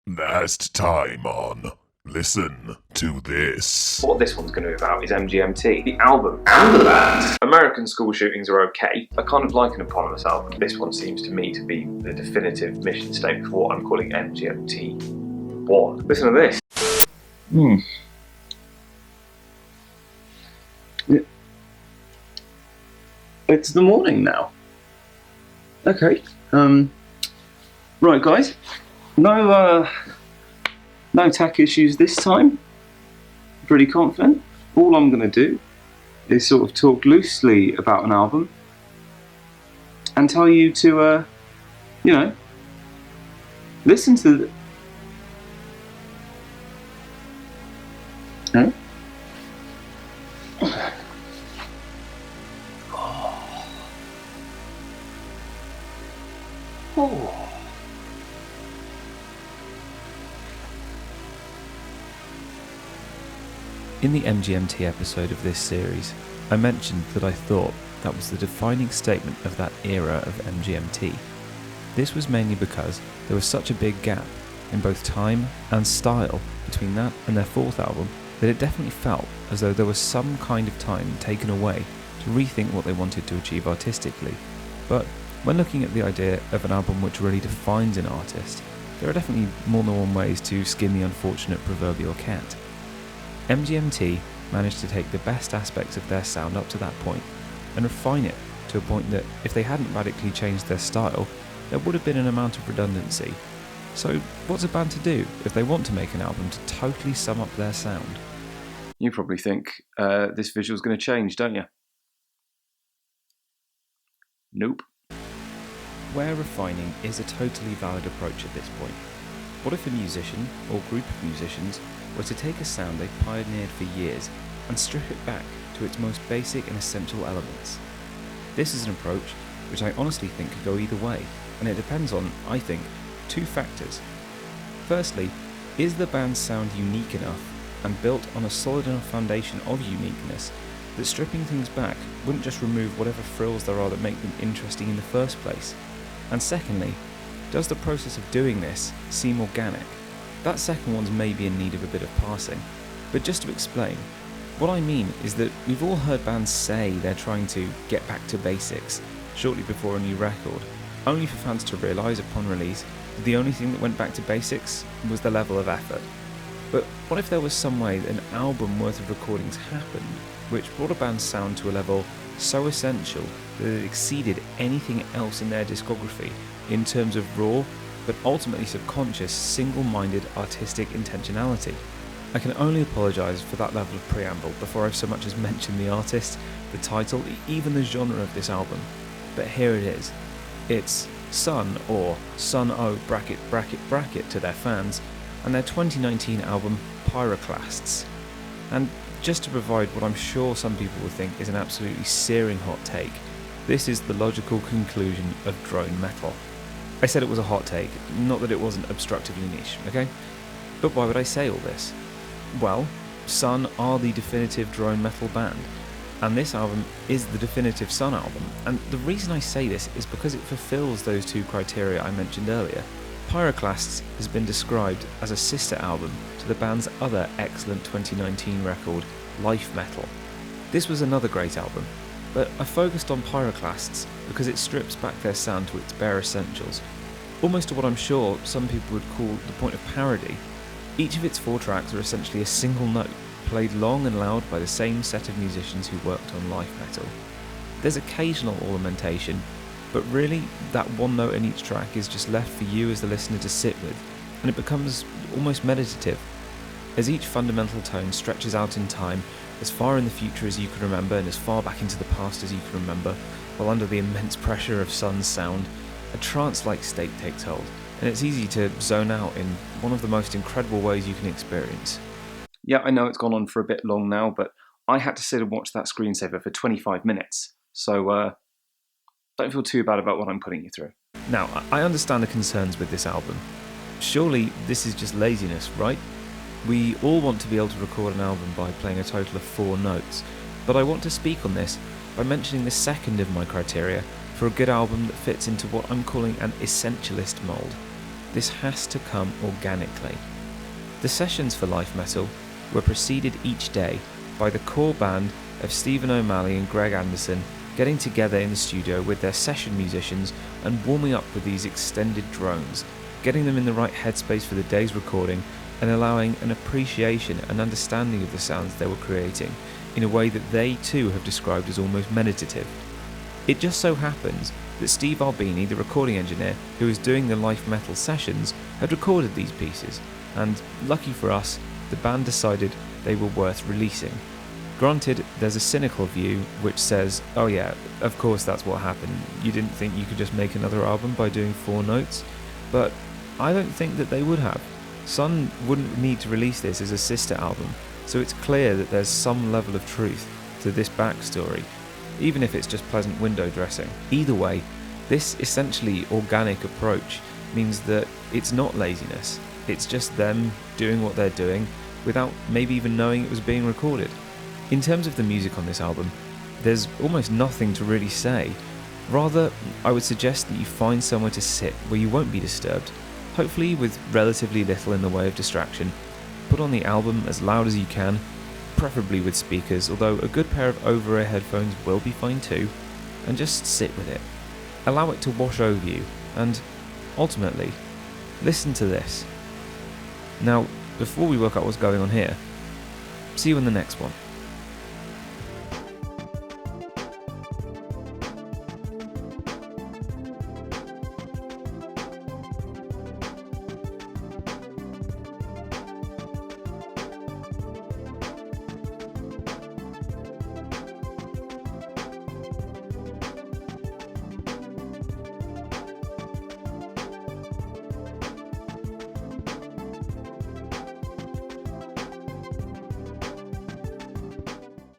Last time on Listen to This. What this one's going to be about is MGMT, the album and the band. American school shootings are okay, a kind of like an eponymous album. This one seems to me to be the definitive mission statement for what I'm calling MGMT 1. Listen to this. It's the morning now. Okay. Right, guys. No tech issues this time. Pretty confident. All I'm going to do is sort of talk loosely about an album and tell you to, listen to the... Huh? Oh. In the MGMT episode of this series, I mentioned that I thought that was the defining statement of that era of MGMT. This was mainly because there was such a big gap in both time and style between that and their fourth album that it definitely felt as though there was some kind of time taken away to rethink what they wanted to achieve artistically. But when looking at the idea of an album which really defines an artist, there are definitely more than one ways to skin the unfortunate proverbial cat. MGMT managed to take the best aspects of their sound up to that point and refine it to a point that if they hadn't radically changed their style, there would have been an amount of redundancy. So what's a band to do if they want to make an album to totally sum up their sound? You probably think this visual's going to change, don't you? Nope. Where refining is a totally valid approach at this point. What if a musician, or group of musicians, were to take a sound they've pioneered for years and strip it back to its most basic and essential elements? This is an approach which I honestly think could go either way, and it depends on, I think, two factors. Firstly, is the band's sound unique enough and built on a solid enough foundation of uniqueness that stripping things back wouldn't just remove whatever frills there are that make them interesting in the first place? And secondly, does the process of doing this seem organic? That second one's maybe in need of a bit of parsing, but just to explain, what I mean is that we've all heard bands say they're trying to get back to basics shortly before a new record, only for fans to realise upon release that the only thing that went back to basics was the level of effort. But what if there was some way that an album worth of recordings happened which brought a band's sound to a level so essential that it exceeded anything else in their discography in terms of raw, but ultimately subconscious, single-minded artistic intentionality? I can only apologise for that level of preamble before I've so much as mentioned the artist, the title, even the genre of this album. But here it is. It's Sunn, or Sunn O bracket bracket bracket to their fans, and their 2019 album Pyroclasts. And just to provide what I'm sure some people will think is an absolutely searing hot take, this is the logical conclusion of drone metal. I said it was a hot take, not that it wasn't obstructively niche, okay? But why would I say all this? Well, Sunn are the definitive drone metal band, and this album is the definitive Sunn album, and the reason I say this is because it fulfills those two criteria I mentioned earlier. Pyroclasts has been described as a sister album to the band's other excellent 2019 record, Life Metal. This was another great album, but I focused on Pyroclasts because it strips back their sound to its bare essentials, almost to what I'm sure some people would call the point of parody. Each of its 4 tracks are essentially a single note, played long and loud by the same set of musicians who worked on Life Metal. There's occasional ornamentation, but really that one note in each track is just left for you as the listener to sit with, and it becomes almost meditative, as each fundamental tone stretches out in time as far in the future as you can remember and as far back into the past as you can remember, while under the immense pressure of Sunn's sound, a trance-like state takes hold, and it's easy to zone out in one of the most incredible ways you can experience. Yeah, I know it's gone on for a bit long now, but I had to sit and watch that screensaver for 25 minutes, so don't feel too bad about what I'm putting you through. Now, I understand the concerns with this album. Surely this is just laziness, right? We all want to be able to record an album by playing a total of 4 notes, but I want to speak on this by mentioning the second of my criteria for a good album that fits into what I'm calling an essentialist mould. this has to come organically. The sessions for Life Metal were preceded each day by the core band of Stephen O'Malley and Greg Anderson getting together in the studio with their session musicians and warming up with these extended drones, getting them in the right headspace for the day's recording and allowing an appreciation and understanding of the sounds they were creating in a way that they too have described as almost meditative. It just so happens that Steve Albini, the recording engineer who was doing the Life Metal sessions, had recorded these pieces, and lucky for us, the band decided they were worth releasing. Granted, there's a cynical view which says, oh yeah, of course that's what happened, you didn't think you could just make another album by doing 4 notes, but I don't think that they would have. Sunn wouldn't need to release this as a sister album, so it's clear that there's some level of truth to this backstory, even if it's just pleasant window dressing. Either way, this essentially organic approach means that it's not laziness, it's just them doing what they're doing without maybe even knowing it was being recorded. In terms of the music on this album, there's almost nothing to really say. Rather, I would suggest that you find somewhere to sit where you won't be disturbed, hopefully with relatively little in the way of distraction. Put on the album as loud as you can, preferably with speakers, although a good pair of over-ear headphones will be fine too, and just sit with it. Allow it to wash over you, and ultimately, listen to this. Now, before we work out what's going on here, see you in the next one.